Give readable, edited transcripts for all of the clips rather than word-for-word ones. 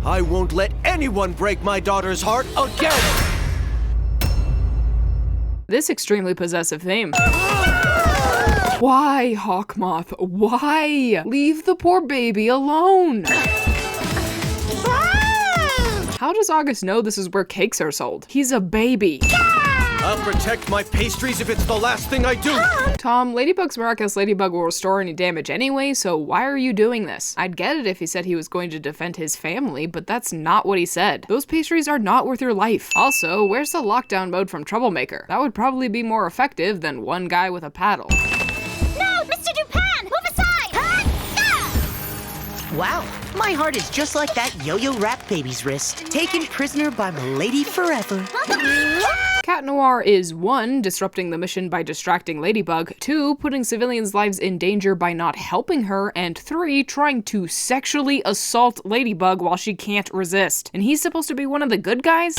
I won't let anyone break my daughter's heart again! This extremely possessive theme. Why, Hawkmoth? Why? Leave the poor baby alone! How does August know this is where cakes are sold? He's a baby. I'll protect my pastries if it's the last thing I do! Tom, Ladybug's Miraculous Ladybug will restore any damage anyway, so why are you doing this? I'd get it if he said he was going to defend his family, but that's not what he said. Those pastries are not worth your life. Also, where's the lockdown mode from Troublemaker? That would probably be more effective than one guy with a paddle. No! Mr. Dupin! Move aside! Wow, my heart is just like that yo-yo rap baby's wrist. Taken prisoner by my lady forever. Cat Noir is 1. Disrupting the mission by distracting Ladybug, 2. Putting civilians' lives in danger by not helping her, and 3. Trying to sexually assault Ladybug while she can't resist. And he's supposed to be one of the good guys?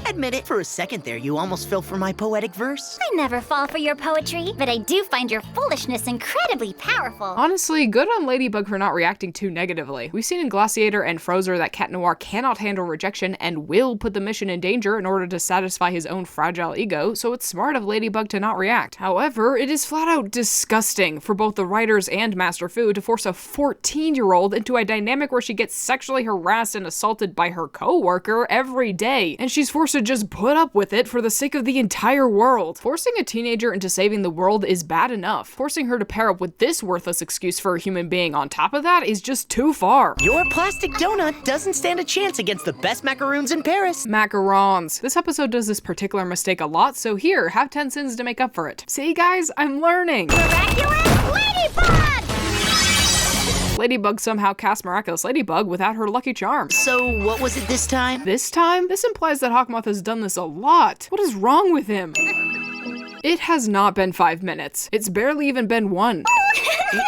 Admit it, for a second there, you almost fell for my poetic verse. I never fall for your poetry, but I do find your foolishness incredibly powerful. Honestly, good on Ladybug for not reacting too negatively. We've seen in Glaciator and Frozer that Cat Noir cannot handle rejection and will put the mission in danger in order to satisfy his own fragile ego, so it's smart of Ladybug to not react. However, it is flat out disgusting for both the writers and Master Fu to force a 14-year-old into a dynamic where she gets sexually harassed and assaulted by her co-worker every day, and she's forced to just put up with it for the sake of the entire world. Forcing a teenager into saving the world is bad enough. Forcing her to pair up with this worthless excuse for a human being on top of that is just too far. Your plastic donut doesn't stand a chance against the best macaroons in Paris. Macarons. This episode does this particular mistake a lot, so here, have 10 sins to make up for it. See guys, I'm learning. Miraculous Ladybug! Ladybug somehow cast Miraculous Ladybug without her lucky charm. So what was it this time? This time? This implies that Hawkmoth has done this a lot. What is wrong with him? It has not been 5 minutes. It's barely even been 1. You're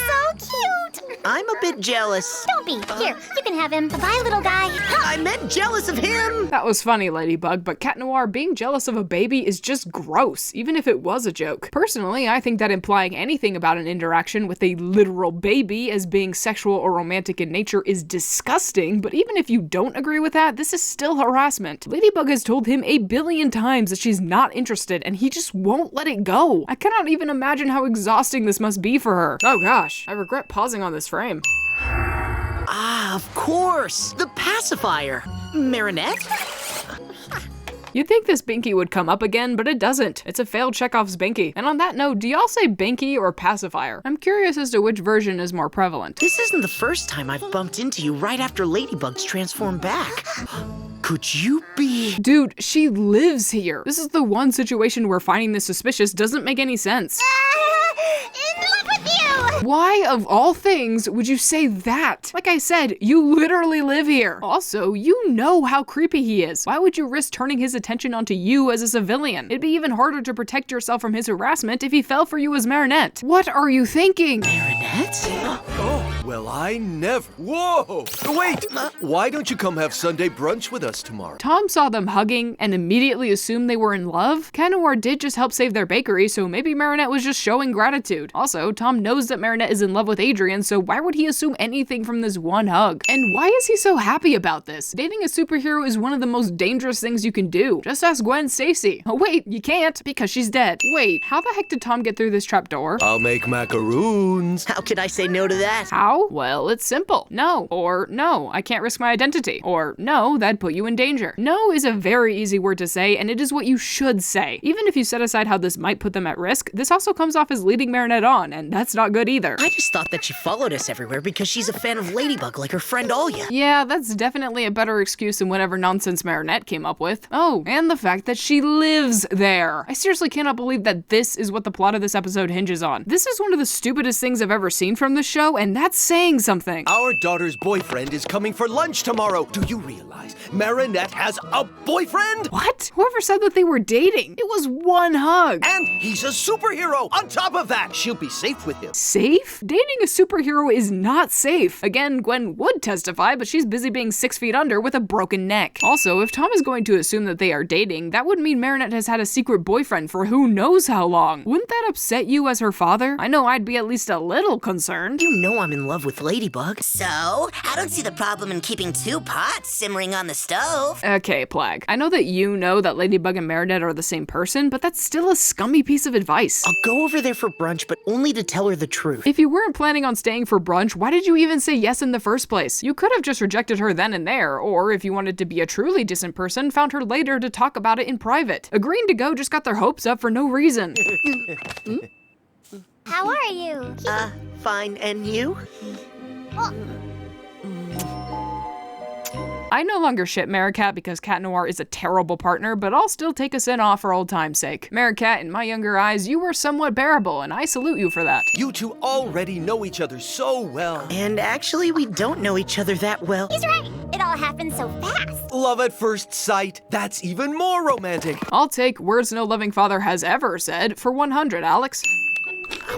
so cute! I'm a bit jealous. Don't be. Here, you can have him. Bye, little guy. I meant jealous of him! That was funny, Ladybug, but Cat Noir being jealous of a baby is just gross, even if it was a joke. Personally, I think that implying anything about an interaction with a literal baby as being sexual or romantic in nature is disgusting, but even if you don't agree with that, this is still harassment. Ladybug has told him a billion times that she's not interested, and he just won't let it go. I cannot even imagine how exhausting this must be for her. Oh gosh, I regret pausing on this frame. Ah, of course! The pacifier! Marinette? You'd think this Binky would come up again, but it doesn't. It's a failed Chekhov's Binky. And on that note, do y'all say Binky or pacifier? I'm curious as to which version is more prevalent. This isn't the first time I've bumped into you right after Ladybug's transformed back. Could you be... Dude, she lives here. This is the one situation where finding this suspicious doesn't make any sense. In love with you! Why, of all things, would you say that? Like I said, you literally live here. Also, you know how creepy he is. Why would you risk turning his attention onto you as a civilian? It'd be even harder to protect yourself from his harassment if he fell for you as Marinette. What are you thinking? Marinette? Oh, well, I never. Whoa! Wait! Why don't you come have Sunday brunch with us tomorrow? Tom saw them hugging and immediately assumed they were in love? Cat Noir did just help save their bakery, so maybe Marinette was just showing gratitude. Also, Tom knows that Marinette is in love with Adrian, so why would he assume anything from this one hug? And why is he so happy about this? Dating a superhero is one of the most dangerous things you can do. Just ask Gwen Stacy. Oh wait, you can't, because she's dead. Wait, how the heck did Tom get through this trapdoor? I'll make macaroons. How could I say no to that? How? Well, it's simple. No. Or no, I can't risk my identity. Or no, that'd put you in danger. No is a very easy word to say, and it is what you should say. Even if you set aside how this might put them at risk, this also comes off as leading Marinette on, and that's not good either. I just thought that she followed us everywhere because she's a fan of Ladybug like her friend Alia. Yeah, that's definitely a better excuse than whatever nonsense Marinette came up with. Oh, and the fact that she lives there. I seriously cannot believe that this is what the plot of this episode hinges on. This is one of the stupidest things I've ever seen from the show, and that's saying something. Our daughter's boyfriend is coming for lunch tomorrow. Do you realize Marinette has a boyfriend? What? Whoever said that they were dating? It was one hug. And he's a superhero. On top of that, she'll be safe with him. Safe? Dating a superhero is not safe. Again, Gwen would testify, but she's busy being 6 feet under with a broken neck. Also, if Tom is going to assume that they are dating, that would mean Marinette has had a secret boyfriend for who knows how long. Wouldn't that upset you as her father? I know I'd be at least a little concerned. You know I'm in love love with Ladybug. So, I don't see the problem in keeping 2 pots simmering on the stove. Okay, Plag. I know that you know that Ladybug and Marinette are the same person, but that's still a scummy piece of advice. I'll go over there for brunch, but only to tell her the truth. If you weren't planning on staying for brunch, why did you even say yes in the first place? You could have just rejected her then and there, or if you wanted to be a truly decent person, found her later to talk about it in private. Agreeing to go just got their hopes up for no reason. How are you? Fine, and you? I no longer ship Mericat because Cat Noir is a terrible partner, but I'll still take a sin off for old time's sake. Mericat, in my younger eyes, you were somewhat bearable, and I salute you for that. You two already know each other so well. And actually, we don't know each other that well. He's right. It all happened so fast. Love at first sight. That's even more romantic. I'll take words no loving father has ever said for 100, Alex.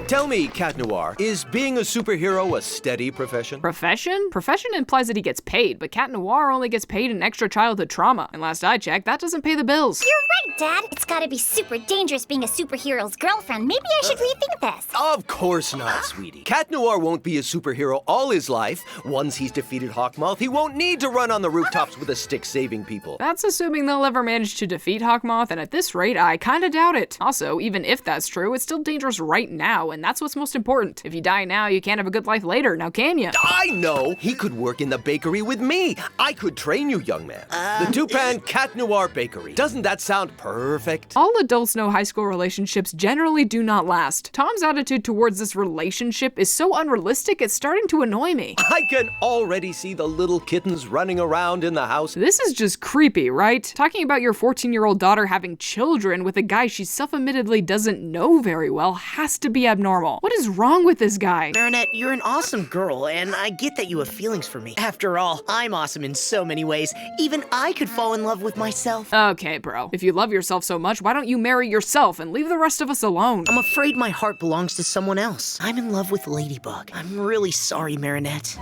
Tell me, Cat Noir, is being a superhero a steady profession? Profession? Profession implies that he gets paid, but Cat Noir only gets paid in extra childhood trauma. And last I checked, that doesn't pay the bills. You're right, Dad. It's gotta be super dangerous being a superhero's girlfriend. Maybe I should rethink this. Of course not, sweetie. Cat Noir won't be a superhero all his life. Once he's defeated Hawkmoth, he won't need to run on the rooftops with a stick saving people. That's assuming they'll ever manage to defeat Hawkmoth, and at this rate, I kinda doubt it. Also, even if that's true, it's still dangerous right now, and that's what's most important. If you die now, you can't have a good life later, now can you? I know! He could work in the bakery with me. I could train you, young man. The Two-Pan Cat Noir Bakery. Doesn't that sound perfect? All adults know high school relationships generally do not last. Tom's attitude towards this relationship is so unrealistic, it's starting to annoy me. I can already see the little kittens running around in the house. This is just creepy, right? Talking about your 14-year-old daughter having children with a guy she self-admittedly doesn't know very well has to be abnormal. What is wrong with this guy? Marinette, you're an awesome girl, and I get that you have feelings for me. After all, I'm awesome in so many ways. Even I could fall in love with myself. Okay, bro. If you love yourself so much, why don't you marry yourself and leave the rest of us alone? I'm afraid my heart belongs to someone else. I'm in love with Ladybug. I'm really sorry, Marinette.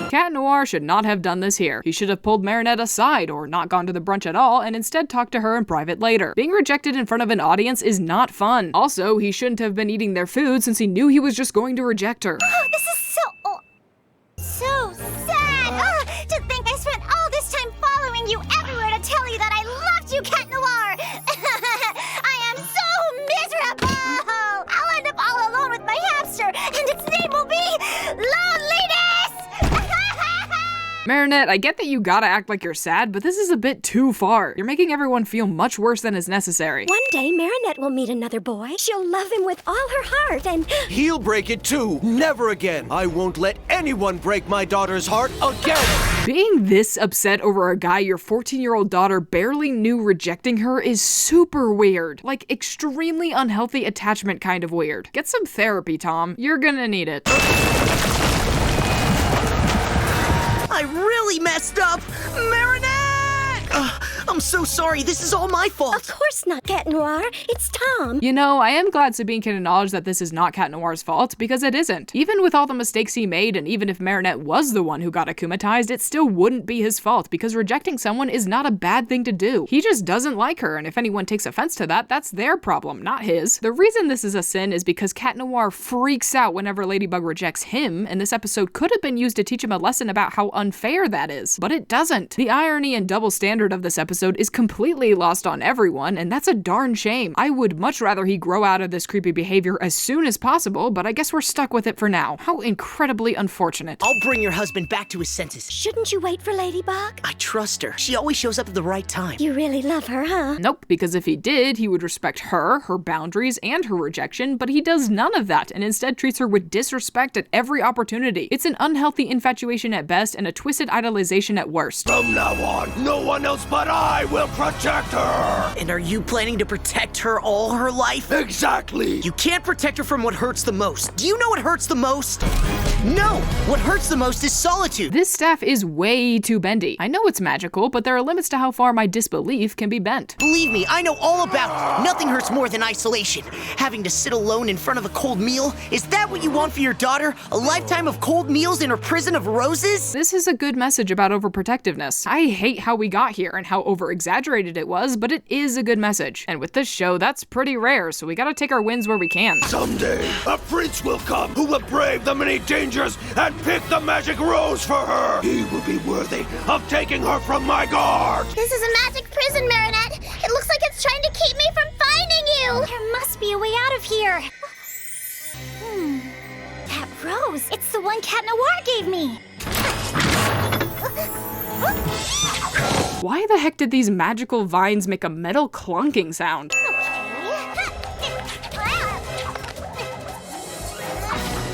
Cat Noir should not have done this here. He should have pulled Marinette aside or not gone to the brunch at all and instead talked to her in private later. Being rejected in front of an audience is not fun. Also, he shouldn't have been eating their food since he knew he was just going to reject her. Oh, this is so sad. To think I spent all this time following you everywhere to tell you that I loved you, Cat Noir. I am so miserable. I'll end up all alone with my hamster, and its name will be Loneliness. Marinette, I get that you gotta act like you're sad, but this is a bit too far. You're making everyone feel much worse than is necessary. One day, Marinette will meet another boy. She'll love him with all her heart, and He'll break it too. Never again. I won't let anyone break my daughter's heart again. Being this upset over a guy your 14-year-old daughter barely knew rejecting her is super weird. Like, extremely unhealthy attachment kind of weird. Get some therapy, Tom. You're gonna need it. I really messed up! Marinette! I'm so sorry. This is all my fault. of course not, Cat Noir. It's Tom. You know, I am glad Sabine can acknowledge that this is not Cat Noir's fault, because it isn't. Even with all the mistakes he made, and even if Marinette was the one who got akumatized, it still wouldn't be his fault, because rejecting someone is not a bad thing to do. He just doesn't like her, and if anyone takes offense to that, that's their problem, not his. The reason this is a sin is because Cat Noir freaks out whenever Ladybug rejects him, and this episode could have been used to teach him a lesson about how unfair that is. But it doesn't. The irony and double standard of this episode is completely lost on everyone, and that's a darn shame. I would much rather he grow out of this creepy behavior as soon as possible, but I guess we're stuck with it for now. How incredibly unfortunate. I'll bring your husband back to his senses. Shouldn't you wait for Ladybug? I trust her. She always shows up at the right time. You really love her, huh? Nope, because if he did, he would respect her, her boundaries, and her rejection, but he does none of that, and instead treats her with disrespect at every opportunity. It's an unhealthy infatuation at best, and a twisted idolization at worst. From now on, no one else but I will protect her. And are you planning to protect her all her life? Exactly. You can't protect her from what hurts the most. Do you know what hurts the most? No! What hurts the most is solitude. This staff is way too bendy. I know it's magical, but there are limits to how far my disbelief can be bent. Believe me, I know all about it. Nothing hurts more than isolation. Having to sit alone in front of a cold meal? Is that what you want for your daughter? A lifetime of cold meals in her prison of roses? This is a good message about overprotectiveness. I hate how we got here and how over-exaggerated it was, but it is a good message. And with this show, that's pretty rare, so we gotta take our wins where we can. Someday, a prince will come who will brave the many dangers and pick the magic rose for her. He will be worthy of taking her from my guard. This is a magic prison, Marinette. It looks like it's trying to keep me from finding you. There must be a way out of here. That rose. It's the one Cat Noir gave me. Why the heck did these magical vines make a metal clunking sound?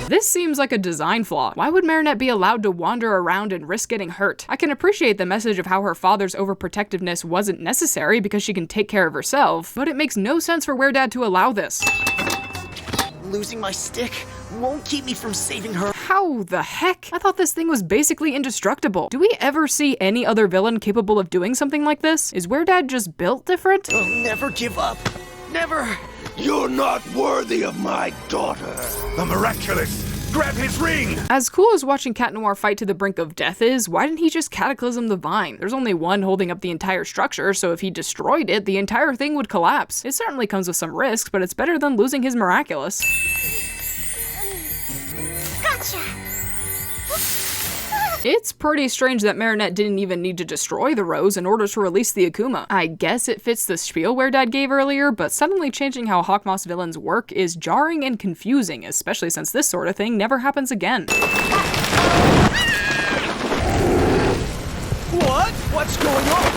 This seems like a design flaw. Why would Marinette be allowed to wander around and risk getting hurt? I can appreciate the message of how her father's overprotectiveness wasn't necessary because she can take care of herself, but it makes no sense for Weredad to allow this. Losing my stick won't keep me from saving her. How the heck? I thought this thing was basically indestructible. Do we ever see any other villain capable of doing something like this? Is Weredad just built different? I'll never give up. Never. You're not worthy of my daughter. The Miraculous! Grab his ring! As cool as watching Cat Noir fight to the brink of death is, why didn't he just cataclysm the vine? There's only one holding up the entire structure, so if he destroyed it, the entire thing would collapse. It certainly comes with some risks, but it's better than losing his Miraculous. Gotcha. It's pretty strange that Marinette didn't even need to destroy the rose in order to release the Akuma. I guess it fits the spiel Weredad gave earlier, but suddenly changing how Hawkmoth's villains work is jarring and confusing, especially since this sort of thing never happens again. What? What's going on?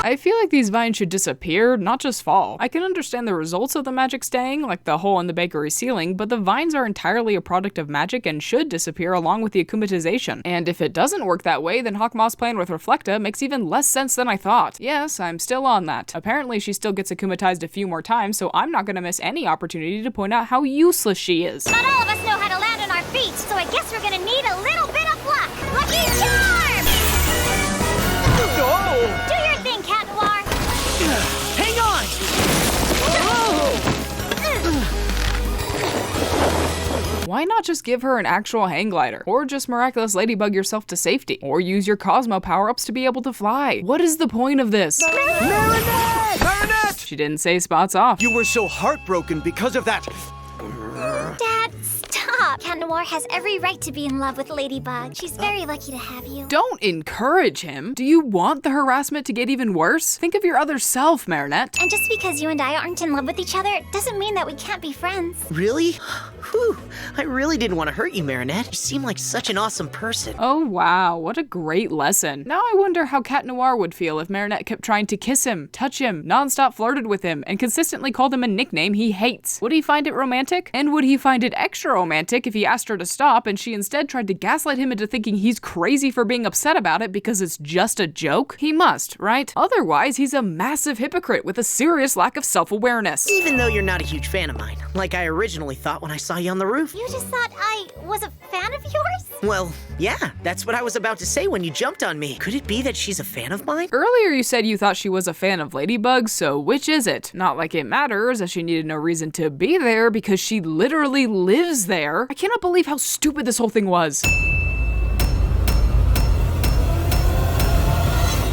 I feel like these vines should disappear, not just fall. I can understand the results of the magic staying, like the hole in the bakery ceiling, but the vines are entirely a product of magic and should disappear along with the akumatization. And if it doesn't work that way, then Hawkmoth's plan with Reflecta makes even less sense than I thought. Yes, I'm still on that. Apparently she still gets akumatized a few more times, so I'm not gonna miss any opportunity to point out how useless she is. Not all of us know how to land on our feet, so I guess we're gonna need a little bit of luck. Lucky charm! No! Do your thing, Cat Noir. Hang on! Why not just give her an actual hang glider? Or just Miraculous Ladybug yourself to safety? Or use your Cosmo power-ups to be able to fly? What is the point of this? Marinette! Marinette! She didn't say spots off. You were so heartbroken because of that. Dad, stop. Cat Noir has every right to be in love with Ladybug. She's very lucky to have you. Don't encourage him. Do you want the harassment to get even worse? Think of your other self, Marinette. And just because you and I aren't in love with each other doesn't mean that we can't be friends. Really? Whew. I really didn't want to hurt you, Marinette. You seem like such an awesome person. Oh wow, what a great lesson. Now I wonder how Cat Noir would feel if Marinette kept trying to kiss him, touch him, non-stop flirted with him, and consistently called him a nickname he hates. Would he find it romantic? And would he find it extra romantic if he asked her to stop and she instead tried to gaslight him into thinking he's crazy for being upset about it because it's just a joke? He must, right? Otherwise, he's a massive hypocrite with a serious lack of self-awareness. Even though you're not a huge fan of mine, like I originally thought when I saw you on the roof. You just thought I was a fan of yours? Well, yeah, that's what I was about to say when you jumped on me. Could it be that she's a fan of mine? Earlier you said you thought she was a fan of Ladybug, so which is it? Not like it matters, as she needed no reason to be there because she literally lives there. I cannot believe how stupid this whole thing was.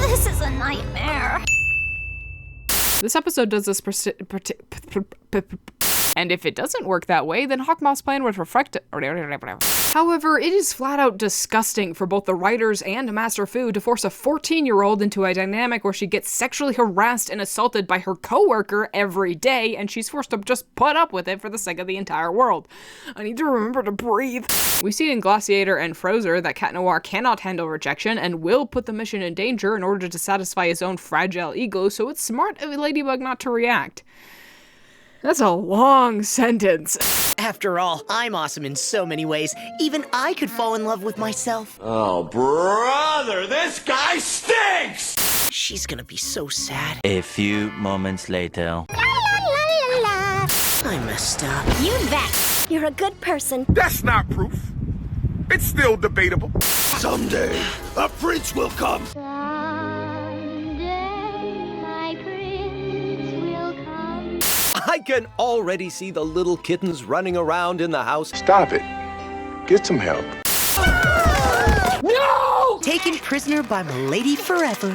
This is a nightmare. This episode does this and if it doesn't work that way, then Hawkmoth's plan would reflect it. However, it is flat out disgusting for both the writers and Master Fu to force a 14-year-old into a dynamic where she gets sexually harassed and assaulted by her coworker every day, and she's forced to just put up with it for the sake of the entire world. I need to remember to breathe. We've seen in Glaciator and Frozer that Cat Noir cannot handle rejection and will put the mission in danger in order to satisfy his own fragile ego, so it's smart of Ladybug not to react. That's a long sentence. After all, I'm awesome in so many ways. Even I could fall in love with myself. Oh, brother, this guy stinks! She's gonna be so sad. A few moments later. La la la la la. I messed up. You bet. You're a good person. That's not proof. It's still debatable. Someday, a prince will come. I can already see the little kittens running around in the house. Stop it. Get some help. No! Taken prisoner by Milady forever.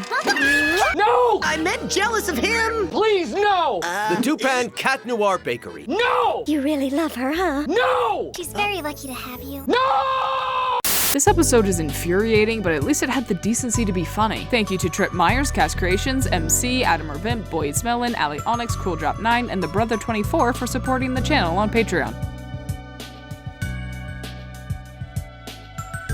No! I meant jealous of him! Please, no! The Tupan Cat Noir Bakery. No! You really love her, huh? No! She's very lucky to have you. No! This episode is infuriating, but at least it had the decency to be funny. Thank you to Trip Meyers, KassKreations, MC, Adamervinp, boyeatsmelon, Allie Onyx, CoolDrop9, and the Brother24 for supporting the channel on Patreon.